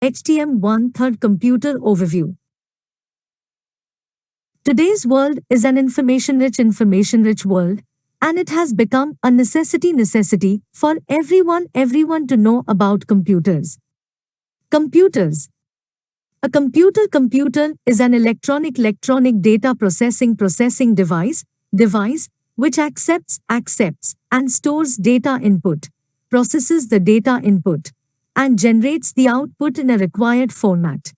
HTM1 Third Computer Overview. Today's world is an information-rich world, and it has become a necessity for everyone to know about computers. Computers. A computer is an electronic data processing device which accepts and stores data input, processes the data input, and generates the output in a required format.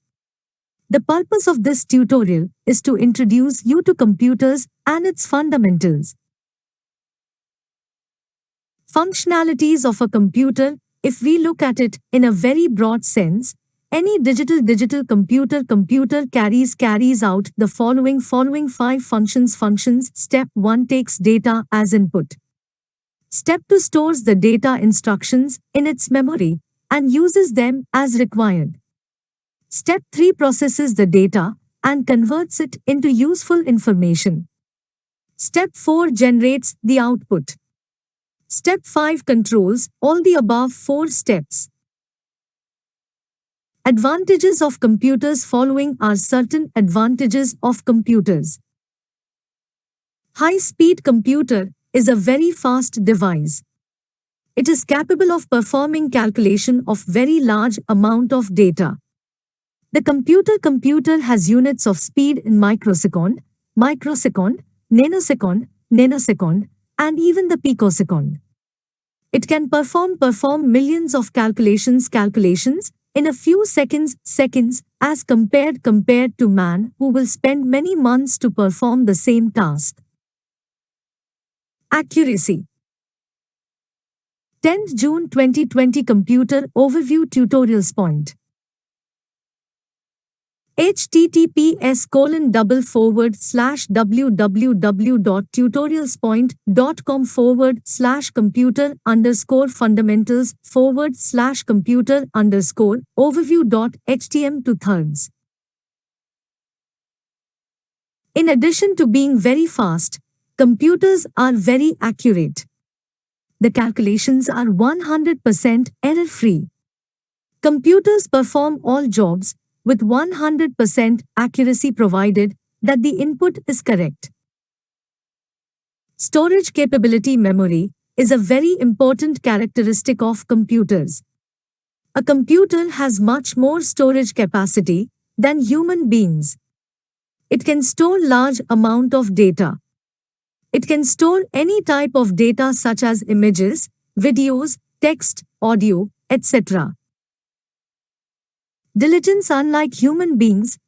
The purpose of this tutorial is to introduce you to computers and its fundamentals. Functionalities of a computer. If we look at it in a very broad sense, any digital computer carries out the following 5 functions. Step 1 takes data as input. Step 2 stores the data instructions in its memory and uses them as required. Step 3 processes the data and converts it into useful information. Step 4 generates the output. Step 5 controls all the above 4 steps. Advantages of computers. Following are certain advantages of computers. High-speed computer is a very fast device. It is capable of performing calculation of very large amount of data. The computer has units of speed in microsecond, nanosecond, and even the picosecond. It can perform millions of calculations in a few seconds as compared to man who will spend many months to perform the same task. Accuracy. 10th June 2020 Computer Overview Tutorials Point. https://www.tutorialspoint.com/computer_computer_overview.htm2 In addition to being very fast, computers are very accurate. The calculations are 100% error-free. Computers perform all jobs with 100% accuracy provided that the input is correct. Storage capability. Memory is a very important characteristic of computers. A computer has much more storage capacity than human beings. It can store large amount of data. It can store any type of data such as images, videos, text, audio, etc. Diligence. Unlike human beings,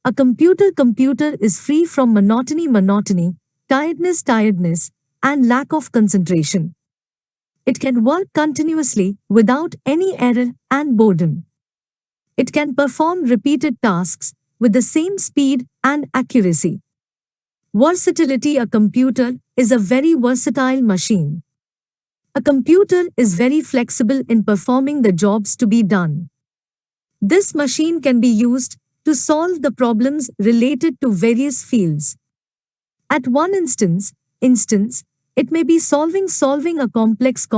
a computer is free from monotony, tiredness, and lack of concentration. It can work continuously without any error and boredom. It can perform repeated tasks with the same speed and accuracy. Versatility. A computer is a very versatile machine. A computer is very flexible in performing the jobs to be done. This machine can be used to solve the problems related to various fields. At one instance, it may be solving a complex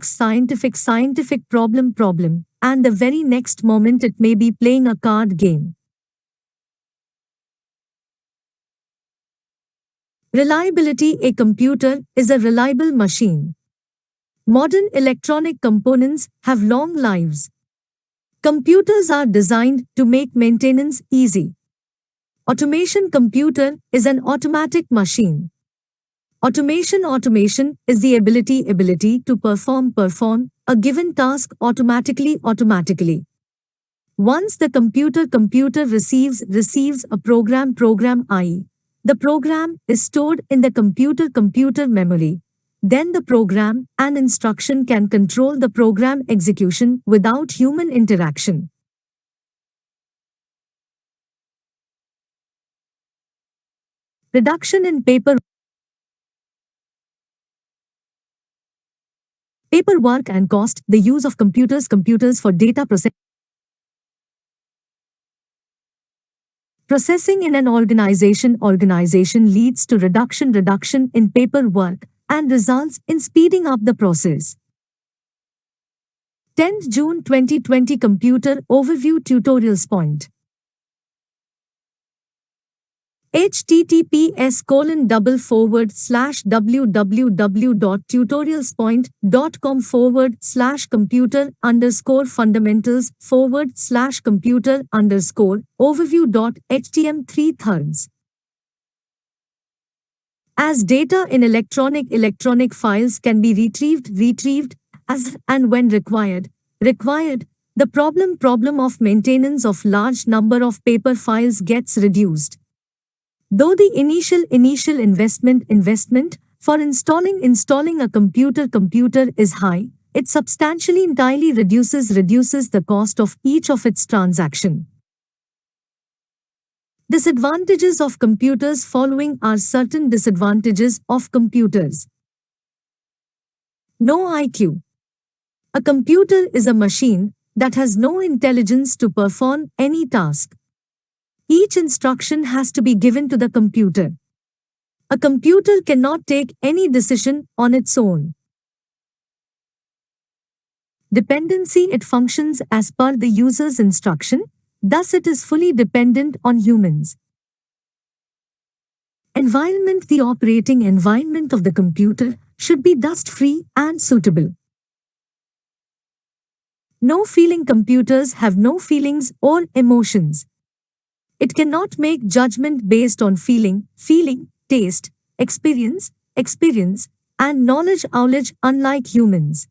scientific problem, and the very next moment it may be playing a card game. Reliability. A computer is a reliable machine. Modern electronic components have long lives. Computers are designed to make maintenance easy. Automation. Computer is an automatic machine. Automation is the ability to perform a given task automatically. Once the computer receives a program, i.e., the program is stored in the computer memory. Then the program and instruction can control the program execution without human interaction. Reduction in paperwork and cost. The use of computers for data processing in an organization leads to reduction in paperwork and results in speeding up the process. 10th June 2020 Computer Overview Tutorials Point. https://www.tutorialspoint.com/computer_overview.htm3 As data in electronic files can be retrieved as and when required, the problem of maintenance of large number of paper files gets reduced. Though the initial investment for installing a computer is high, it substantially entirely reduces the cost of each of its transaction. Disadvantages of computers. Following are certain disadvantages of computers. No IQ. A computer is a machine that has no intelligence to perform any task. Each instruction has to be given to the computer. A computer cannot take any decision on its own. Dependency. It functions as per the user's instruction, thus it is fully dependent on humans. Environment. The operating environment of the computer should be dust-free and suitable. No feeling. Computers have no feelings or emotions. It cannot make judgment based on feeling, taste, experience, and knowledge, unlike humans.